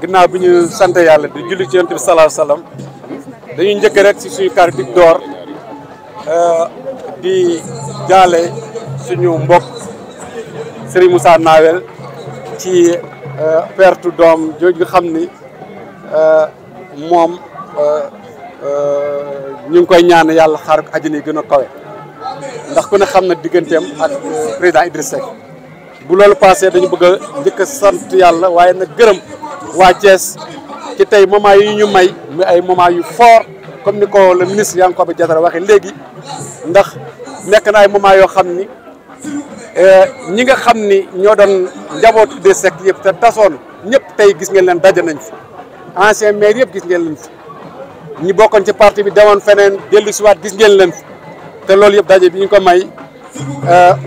ginnaaw bi ñu sant yàlla di julli ci Yonent bi sallallahu alayhi wa sallam dañuy njëkk rek si suñu kàddu di door di jaale suñu mbokk Serigne Moussa Nawel ci perte doom jooju nga xam ni moom ñu ngi koy ñaan yàlla xaar ko àjjana yi gën a kawe ndax ku ne xam na digganteem ak président Idrissa Seck bu loolu passé dañu bëgg a njëkk a sant yàlla waaye nag gërëm waa Thiès ci tey moment yi ñu may muy ay moment yu fort comme ni ko le ministre Yankhoba Diattara waxee léegi ndax nekk na ay moment yoo xam ni ñi nga xam ni ñoo doon njabootu Idrissa Seck yëpp te tasoon ñëpp tey gis ngeen leen daje nañ fi ancien maire yëpp gis ngeen leen fi ñi bokkoon ci parti bi demoon feneen dellu si waat gis ngeen leen fi te loolu yëpp daje bi ñu ko may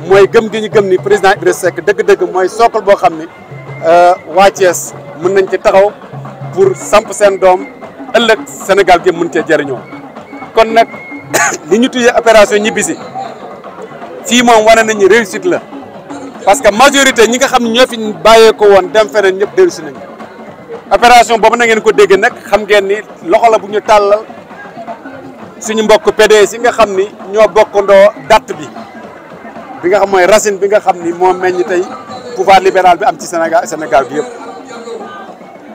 mooy gëm gi ñu gëm ni président Idrissa Seck dëgg-dëgg mooy sookal boo xam ni waa Thiès mën nañ ci taxaw pour samp seen doom ëllëg Sénégal gi mën cee jëriñoo kon nag li ñu tuddee opération ñibbisi fii moom wane nañu réussite la parce que majorité ñi nga xam ne ñoo fi bàyyeeko woon dem feneen ñëpp dellusi nañu opération boobu na ngeen ko dégg nag xam ngeen ni loxo la bu ñu tàllal suñu mbokk PDS yi nga xam ni ñoo bokkandoo date bi nga xam mooy racine bi nga xam ni moo meññ tey pouvoir libéral bi am ci Sénégal bi yëpp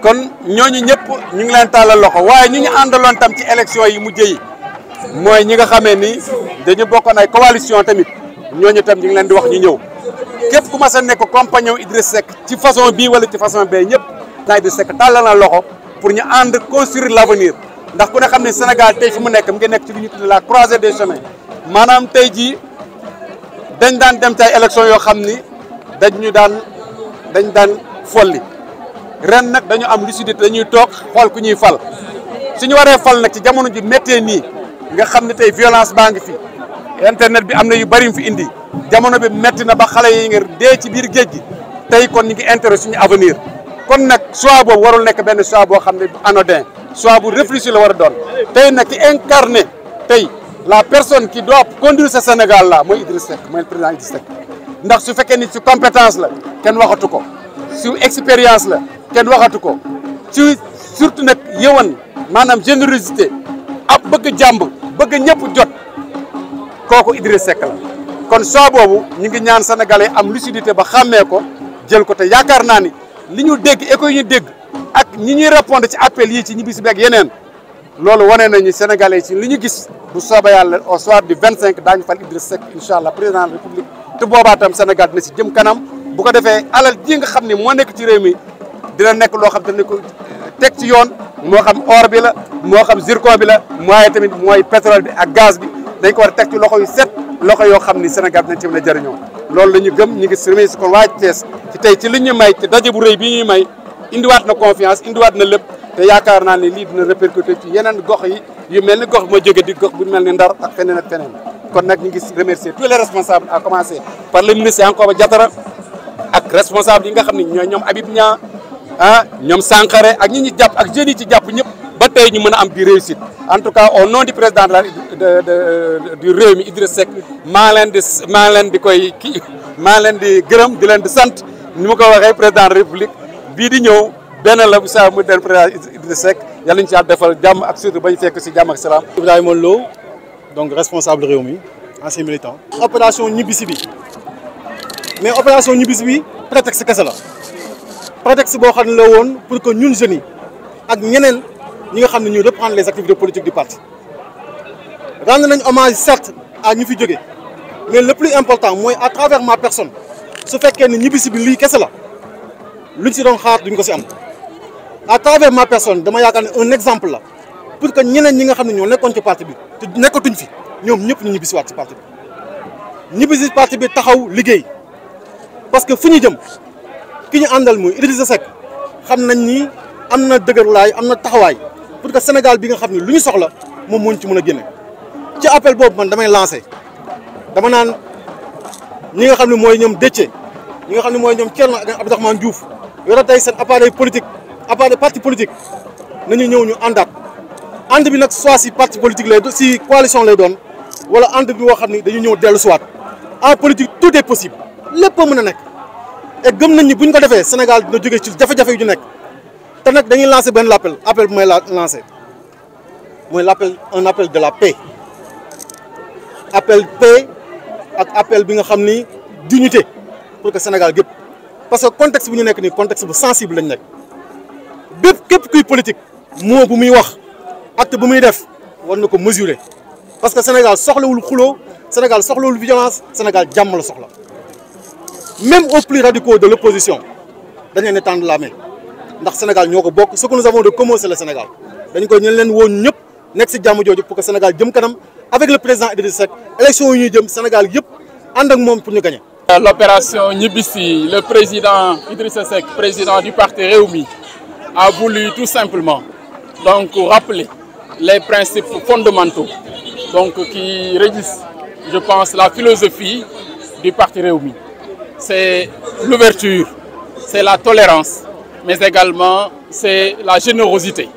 kon ñooñu ñëpp ñu ngi leen tàllal loxo waaye ñu ngi àndaloon tam ci élection yi mujj yi mooy ñi nga xamee ni dañu bokkoon ay coalition tamit ñooñu tam ñu ngi leen di wax ñu ñëw képp ku mas a nekk compagnon Idrissa Seck ci façon bii wala ci façon bee ñëpp naa Idrissa Seck tàllal na loxo pour ñu ànd construire l'avenir ndax ku ne xam ne Sénégal tey fi mu nekk mu ngi nekk ci li ñu tuddee la croisée des chemins maanaam tey jii dañ daan dem ci ay élection yoo xam ni dañ daan folli ren nag dañu am lucidité dañuy toog xool ku ñuy fal suñu waree fal nag ci jamono ji méttee nii nga xam ne tey violence baa ngi fi internet bi am na yu bari mu fi indi jamono bi métti na ba xale yi ngir dee ci biir géej gi tey kon ñu ngi intérêt suñu avenir kon nag choix boobu warul nekk benn choix boo xam ne anodin choix bu réfléchi la war a doon tey nag ki incarné tey la personne qui doit conduire ce Sénégal là mooy Idrissa Seck mooy le président Idrissa Seck ndax su fekkee ni ci compétence la kenn waxatu ko su expérience la kenn waxatu ko ci surtout nag yëwan maanaam générosité ab bëgg jàmb bëgg ñëpp jot kooku Idrissa Seck la kon choix boobu ñu ngi ñaan sénégalais am lucidité ba xàmmee ko jël ko te yaakaar naa ni li ñu dégg écho yi ñu dégg ak ñi ñuy répondre ci appel yi ci ñibbisi beeg yeneen loolu wane nañu sénégalais ci li ñu gis bu soobee yàlla au soir du 25 daañu fal Idrissa Seck incha allah président de la république te boobaa tam Sénégal dina si jëm kanam bu ko defee alal ji nga xam ne moo nekk ci réew mi dina nekk loo xam dina ko teg ci yoon moo xam or bi la moo xam zircon bi la mooy tamit mooy pétrole bi ak gaz bi dañ ko war a teg ci loxo yu set loxo yoo xam ni Sénégal dina ci mën a jëriñoo loolu la ñu gëm ñu ngi remercié kon waa Thiès ci tey ci li ñu may ci daje bu rëy bi ñuy may indiwaat na confiance indiwaat na lépp te yaakaar naa ne lii dina répercuter ci yeneen gox yi yu mel ni gox moo jóge di gox bu mel ni Ndar ak feneen kon nag ñu ngi remercier tous les responsables à commencer par le ministre Yankhoba Diattara ak responsable yi nga xam ne ñooy ñoom Habib Niang ñoom Sankharé ak ñi ñu jàpp ak jeunes yi ci jàpp ñëpp ba tey ñu mën a am bi réussite en tout cas au nom du président du Rewmi Idrissa Seck maa leen di gërëm di leen di sant ni ma ko waxee président de la République bii di ñëw benn la bu saa mu den président Idrissa Seck yàlla ñu ci defal jàmm ak surtout bañ fekk si jàmm ak salaam. Ibrahima Lo donc responsable Rewmi ancien militant. opération ñibbisi bi mais opération ñibbisi bi prétexte kese la prétexte boo xam ne la woon pour que ñun jeunes yi ak ñeneen ñi nga xam ne ñu reprendre les activités politiques du parti rendre nañ hommage certes à ñu fi jóge mais le plus important mooy à travers ma personne su fekkee ne ñibbisi bi lii kese la luñ si doon xaar duñ ko si am à travers ma personne dama yaakaar ne un exemple la pour que ñeneen ñi nga xam ne ñoo nekkoon ci parti bi te nekkatuñ fi ñoom ñëpp ñu ñibbisiwaat ci parti bi ñibbisi parti bi taxaw liggéey parce que fu ñu jëm ki ñu àndal muy Idrissa Seck xam nañ ni am na dëgërlaay am na taxawaay pour que Sénégal bi nga xam ne lu ñu soxla moom moo ñu ci mën a génne ci appel boobu man damay lancé dama naan ñi nga xam ne mooy ñoom Déthié ñi nga xam ne mooy ñoom Thierno ak Abdourahmane Diouf yore tey seen appareil politique appareil parti politique nañu ñëw ñu àndaat ànd bi nag soit si parti politique lay doon si coalition lay doon wala ànd bi woo xam ni dañu ñëw dellu siwaat en politique tout est possible lépp a mën a nekk et gëm nañ ni bu ñu ko defee Sénégal dina jóge ci jafe-jafe yu ñu nekk te nag dañuy lancer benn appel bu may lancer mooy un appel de la paix ak appel bi nga xam ni d'unité pour que Sénégal gépp parce que contexte bu ñu nekk nii contexte bu sensible lañ nekk képp kuy politique moo bu muy wax acte bu muy def war na ko mesurer parce que Sénégal soxlawul xuloo Sénégal soxlawul violence Sénégal jàmm la soxla même aux plus radicaux de l'opposition dañ leen tendre la main ndax Sénégal ñoo ko bokk ce que nous avons de commun c'est le Sénégal dañ koy ñen leen woon ñëpp nekk si jàmm jooju pour que Sénégal jëm kanam avec le président Idriss Seck élection yi ñuy jëm Sénégal yëpp ànd ak moom pour ñu gagner. L'opération Ñibbisi, le président Idriss Seck, président du parti Rewmi, a voulu tout simplement donc rappeler les principes fondamentaux donc qui régissent, je pense, la philosophie du parti Rewmi. C'est l'ouverture, c'est la tolérance, mais également c'est la générosité.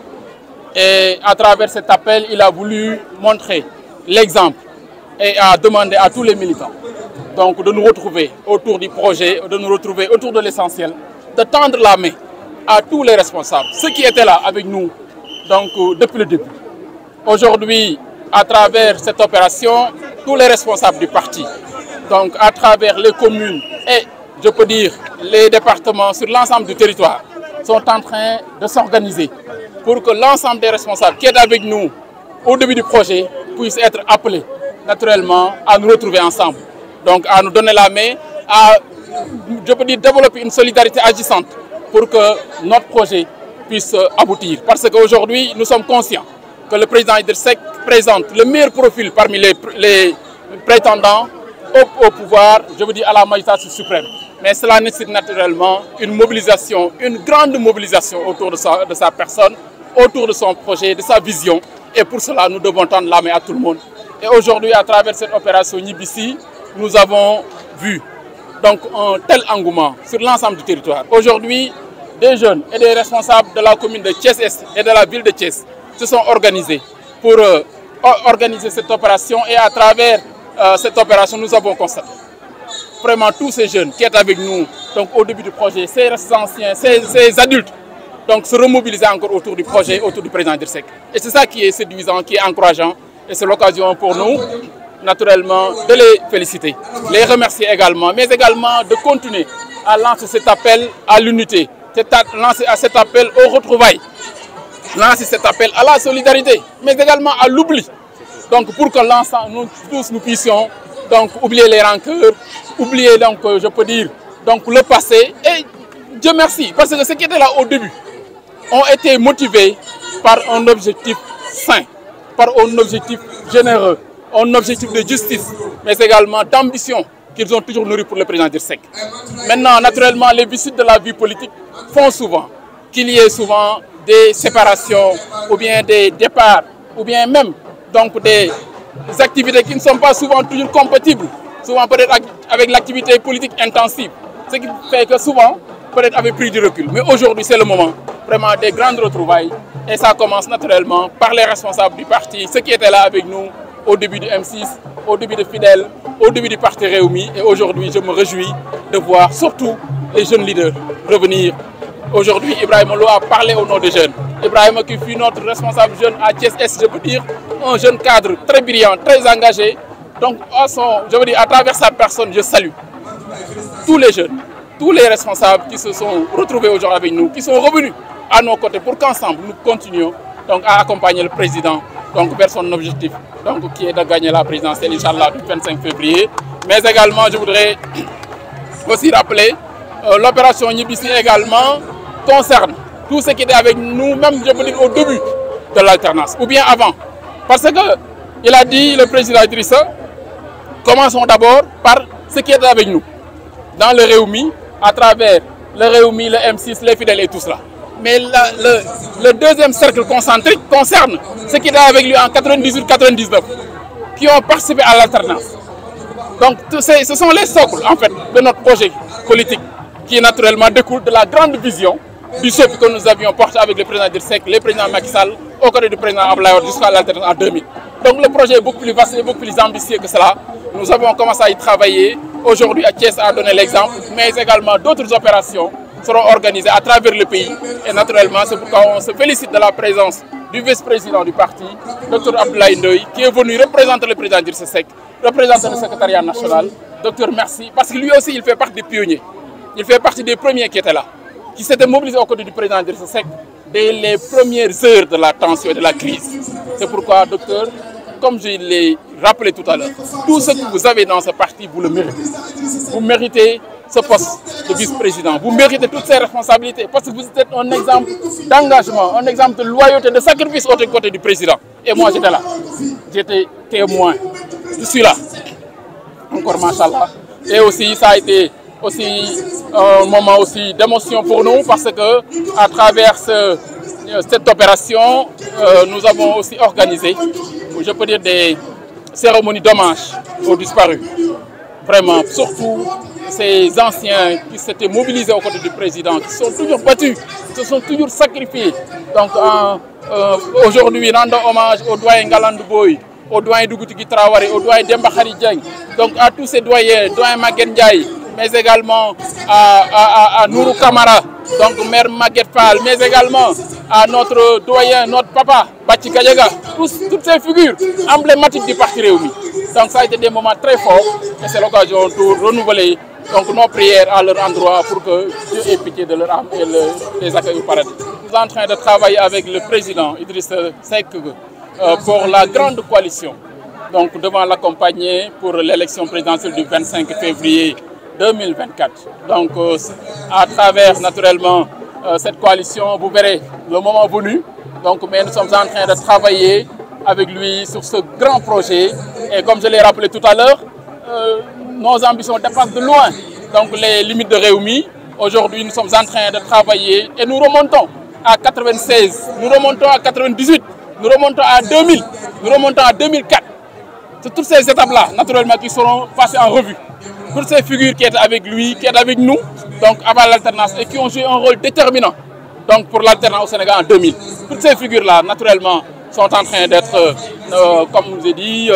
Et à travers cet appel, il a voulu montrer l'exemple et a demandé à tous les militants donc de nous retrouver autour du projet, de nous retrouver autour de l'essentiel, de tendre la main à tous les responsables, ceux qui étaient là avec nous donc, depuis le début. Aujourd'hui, à travers cette opération, tous les responsables du parti, donc à travers les communes et, je peux dire, les départements sur l'ensemble du territoire, sont en train de s'organiser pour que l'ensemble des responsables qui est avec nous au début du projet puissent être appelés naturellement à nous retrouver ensemble. Donc à nous donner la main, à, je peux dire, développer une solidarité agissante pour que notre projet puisse aboutir. Parce qu'aujourd'hui, nous sommes conscients que le président Idriss Seck présente le meilleur profil parmi les prétendants au pouvoir, je veux dire à la magistrature suprême. Mais cela nécessite naturellement une mobilisation, une grande mobilisation autour de sa personne, autour de son projet, de sa vision. Et pour cela, nous devons tendre la main à tout le monde. Et aujourd'hui, à travers cette opération Ñibbisi, nous avons vu donc un tel engouement sur l'ensemble du territoire. Aujourd'hui, des jeunes et des responsables de la commune de Thiès-Est et de la ville de Thiès se sont organisés pour organiser cette opération. Et à travers cette opération, nous avons constaté vraiment tous ces jeunes qui étaient avec nous donc, au début du projet, ces anciens, ces adultes, donc se remobiliser encore autour du projet, autour du président Idriss Seck. Et c'est ça qui est séduisant, qui est encourageant. Et c'est l'occasion pour nous, naturellement, de les féliciter, les remercier également, mais également de continuer à lancer cet appel à l'unité, lancer cet appel aux retrouvailles, lancer cet appel à la solidarité, mais également à l'oubli. Donc pour que l'ensemble, nous tous, nous puissions donc oublier les rancœurs, oublier donc, je peux dire, donc le passé. Et Dieu merci, parce que ceux qui étaient là au début ont été motivés par un objectif sain, par un objectif généreux, un objectif de justice, mais également d'ambition qu'ils ont toujours nourri pour le président Idriss Seck. Maintenant, naturellement, les visites de la vie politique font souvent qu'il y ait souvent des séparations, ou bien des départs, ou bien même donc des activités qui ne sont pas souvent toujours compatibles, souvent peut-être avec l'activité politique intensive, ce qui fait que souvent, peut-être avait pris du recul. Mais aujourd'hui, c'est le moment vraiment des grandes retrouvailles, et ça commence naturellement par les responsables du parti, ceux qui étaient là avec nous au début du M6, au début de Fidèle, au début du parti Rewmi. Et aujourd'hui, je me réjouis de voir surtout les jeunes leaders revenir. Aujourd'hui, Ibrahima Lo a parlé au nom des jeunes. Ibrahima qui fut notre responsable jeune à Thiès-Est, je peux dire, un jeune cadre très brillant, très engagé. Donc, je veux dire, à travers sa personne, je salue tous les jeunes, tous les responsables qui se sont retrouvés aujourd'hui avec nous, qui sont revenus à nos côtés pour qu'ensemble, nous continuions donc, à accompagner le président donc, vers son objectif, donc, qui est de gagner la présidentielle, Inch'Allah, du 25 février. Mais également, je voudrais aussi rappeler, l'opération Ñibbisi également concerne tous ceux qui étaient avec nous, même je peux dire au début de l'alternance, ou bien avant. Parce qu'il a dit, le président Idrissa, commençons d'abord par ceux qui étaient avec nous, dans le Rewmi, à travers le Rewmi, le M6, les fidèles et tout cela. Mais le deuxième cercle concentrique concerne ceux qui étaient avec lui en 98-99, qui ont participé à l'alternance. Donc ce sont les socles en fait de notre projet politique qui naturellement découle de la grande vision du socle que nous avions porté avec le président Idriss Seck, le président Macky Sall, au côté du président Abdoulaye Wade jusqu'à l'alternance en 2000. Donc le projet est beaucoup plus vaste et beaucoup plus ambitieux que cela. Nous avons commencé à y travailler. Aujourd'hui, à Thiès a donné l'exemple, mais également d'autres opérations seront organisées à travers le pays. Et naturellement, c'est pourquoi on se félicite de la présence du vice-président du parti, Dr Abdoulaye Ndoye, qui est venu représenter le président Idrissa Seck, représenter le secrétariat national. Docteur, merci, parce que lui aussi, il fait partie des pionniers. Il fait partie des premiers qui étaient là, qui s'étaient mobilisés aux côtés du président Idrissa Seck dès les premières heures de la tension et de la crise. C'est pourquoi, docteur, comme je l'ai rappelé tout à l'heure, tout ce que vous avez dans ce parti, vous le méritez. Vous méritez ce poste de vice-président. Vous méritez toutes ces responsabilités parce que vous êtes un exemple d'engagement, un exemple de loyauté, de sacrifice aux côtés du président. Et moi, j'étais là. J'étais témoin. Je suis là. Encore, machallah. Et aussi, ça a été aussi un moment aussi d'émotion pour nous parce que à travers cette opération, nous avons aussi organisé, je peux dire, des cérémonies d'hommage aux disparus. Vraiment, surtout ces anciens qui s'étaient mobilisés aux côtés du président, qui sont toujours battus, qui se sont toujours sacrifiés. Donc aujourd'hui, rendons hommage au doyen Galandou Boy, au doyen Dougoutigui Traoré, au doyen Demba Khary Dieng, donc à tous ces doyens, doyen Maguette Ndiaye, mais également à Nourou Kamara, donc maire Maguette Fall, mais également à notre doyen, notre papa, Bachi Gadiaga, toutes ces figures emblématiques du parti Rewmi. Donc ça a été des moments très forts et c'est l'occasion de renouveler donc, nos prières à leur endroit pour que Dieu ait pitié de leur âme et les accueille au paradis. Nous sommes en train de travailler avec le président Idrissa Seck pour la grande coalition. Donc devant l'accompagner pour l'élection présidentielle du 25 février 2024. Donc à travers naturellement cette coalition, vous verrez le moment venu. Donc, mais nous sommes en train de travailler avec lui sur ce grand projet. Et comme je l'ai rappelé tout à l'heure, nos ambitions dépassent de loin donc les limites de Rewmi. Aujourd'hui, nous sommes en train de travailler et nous remontons à 96, nous remontons à 98, nous remontons à 2000, nous remontons à 2004. C'est toutes ces étapes-là, naturellement, qui seront passées en revue. Toutes ces figures qui étaient avec lui, qui étaient avec nous, donc avant l'alternance, et qui ont joué un rôle déterminant donc, pour l'alternance au Sénégal en 2000. Toutes ces figures-là, naturellement, sont en train d'être, comme je vous ai dit,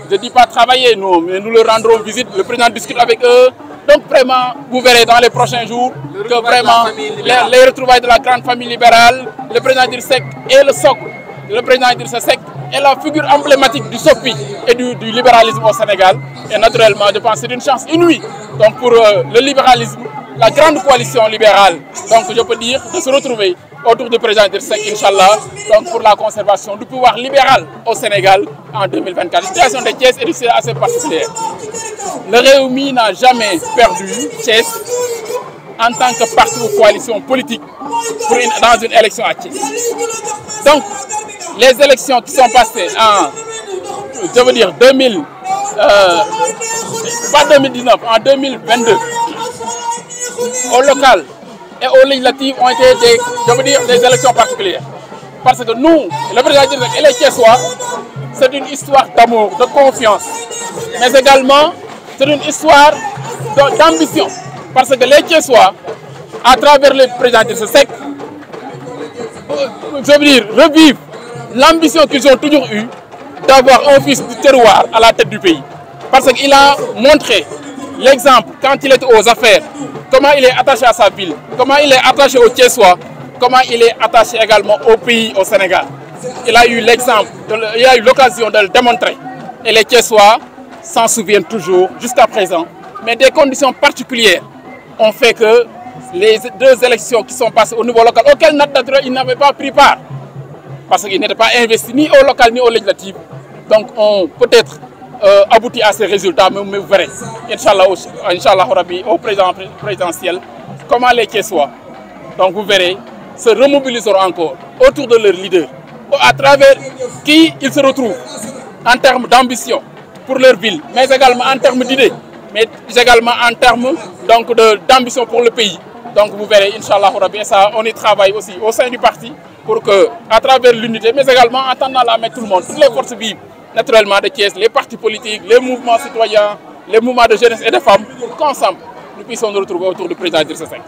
je ne dis pas travailler, nous, mais nous leur rendrons visite, le président discute avec eux. Donc vraiment, vous verrez dans les prochains jours que vraiment les retrouvailles de la grande famille libérale, le président Idrissa Seck est le socle. Le président Idrissa Seck est la figure emblématique du SOPI et du libéralisme au Sénégal. Et naturellement, je pense que c'est une chance inouïe donc pour le libéralisme, la grande coalition libérale, donc je peux dire, de se retrouver autour du président Idrissa Seck, Inch'Allah, donc pour la conservation du pouvoir libéral au Sénégal en 2024. La situation de Thiès est assez particulière. Le Rewmi n'a jamais perdu Thiès en tant que parti ou coalition politique dans une élection à Thiès. Donc, les élections qui sont passées en, je veux dire, pas 2019, en 2022, au local et aux législatives ont été des élections particulières. Parce que nous, le président Idrissa Seck et les Thiessois, c'est une histoire d'amour, de confiance, mais également c'est une histoire d'ambition. Parce que les Thiessois, à travers le président Idrissa Seck, je veux dire, revivent l'ambition qu'ils ont toujours eue d'avoir un fils du terroir à la tête du pays. Parce qu'il a montré l'exemple quand il était aux affaires, comment il est attaché à sa ville, comment il est attaché aux Thiessois, comment il est attaché également au pays, au Sénégal. Il a eu l'exemple, il a eu l'occasion de le démontrer. Et les Thiessois s'en souviennent toujours jusqu'à présent. Mais des conditions particulières ont fait que les deux élections qui sont passées au niveau local, auxquelles naturellement ils n'avaient pas pris part, parce qu'ils n'étaient pas investis ni au local ni au législatif, donc ont peut-être abouti à ces résultats, mais vous verrez, Inch'Allah Rabbi, au présidentiel, comment les Thiessois, donc vous verrez, se remobiliseront encore autour de leur leader, à travers qui ils se retrouvent en termes d'ambition pour leur ville, mais également en termes d'idées, mais également en termes d'ambition pour le pays. Donc vous verrez, Inch'Allah Rabbi, ça, on y travaille aussi au sein du parti pour que, à travers l'unité, mais également en tendant la main tout le monde, toutes les forces vives, naturellement de Thiès, les partis politiques, les mouvements citoyens, les mouvements de jeunesse et de femmes, qu'ensemble, nous puissions nous retrouver autour du président Idrissa Seck.